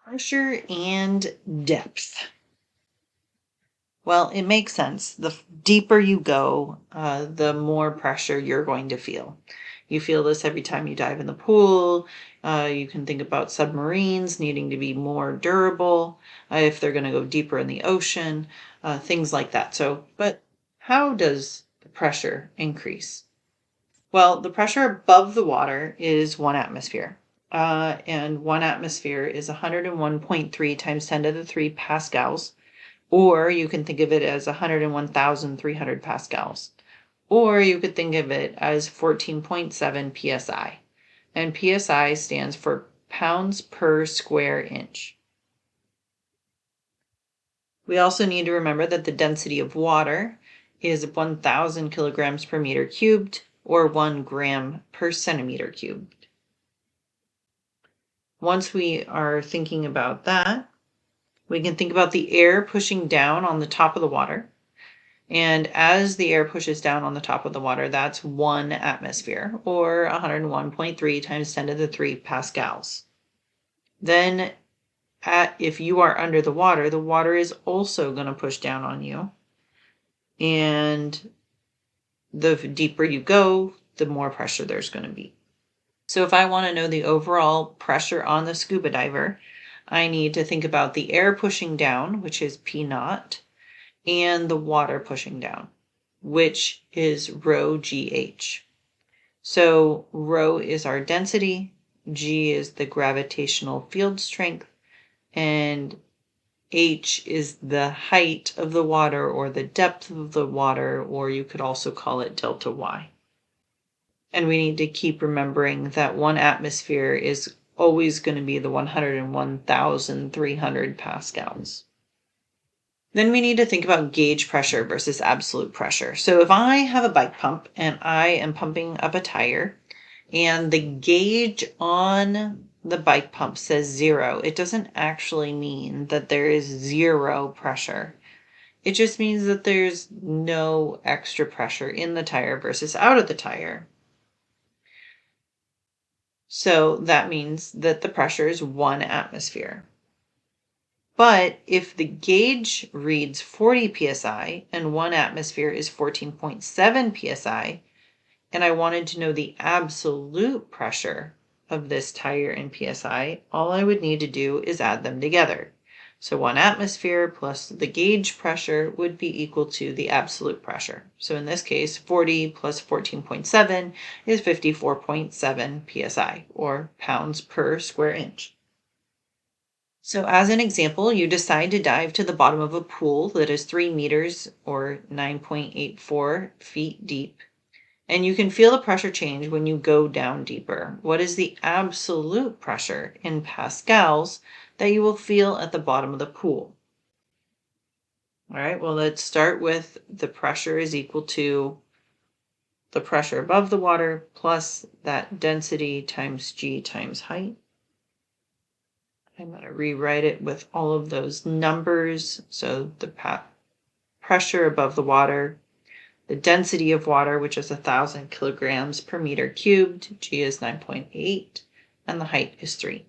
Pressure and depth. Well, it makes sense. The deeper you go, the more pressure you're going to feel. You feel this every time you dive in the pool. You can think about submarines needing to be more durable if they're going to go deeper in the ocean, things like that. But how does the pressure increase? Well, the pressure above the water is 1 atmosphere. And 1 atmosphere is 101.3 times 10 to the 3 pascals. Or you can think of it as 101,300 pascals. Or you could think of it as 14.7 psi. And psi stands for pounds per square inch. We also need to remember that the density of water is 1,000 kilograms per meter cubed, or 1 gram per centimeter cubed. Once we are thinking about that, we can think about the air pushing down on the top of the water. And as the air pushes down on the top of the water, that's 1 atmosphere, or 101.3 times 10 to the 3 pascals. Then if you are under the water is also going to push down on you. And the deeper you go, the more pressure there's going to be. So if I want to know the overall pressure on the scuba diver, I need to think about the air pushing down, which is P naught, and the water pushing down, which is rho GH. So rho is our density, G is the gravitational field strength, and H is the height of the water or the depth of the water, or you could also call it delta Y. And we need to keep remembering that 1 atmosphere is always going to be the 101,300 pascals. Then we need to think about gauge pressure versus absolute pressure. So if I have a bike pump and I am pumping up a tire and the gauge on the bike pump says 0, it doesn't actually mean that there is 0 pressure. It just means that there's no extra pressure in the tire versus out of the tire. So that means that the pressure is 1 atmosphere. But if the gauge reads 40 psi and 1 atmosphere is 14.7 psi, and I wanted to know the absolute pressure of this tire in psi, all I would need to do is add them together. So 1 atmosphere plus the gauge pressure would be equal to the absolute pressure. So in this case, 40 plus 14.7 is 54.7 psi, or pounds per square inch. So as an example, you decide to dive to the bottom of a pool that is 3 meters or 9.84 feet deep. And you can feel the pressure change when you go down deeper. What is the absolute pressure in pascals that you will feel at the bottom of the pool? All right, well, let's start with the pressure is equal to the pressure above the water plus that density times G times height. I'm going to rewrite it with all of those numbers. So the pressure above the water, the density of water, which is 1,000 kilograms per meter cubed, G is 9.8, and the height is 3.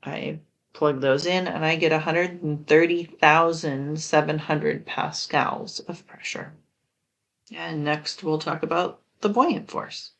I plug those in and I get 130,700 pascals of pressure. And next we'll talk about the buoyant force.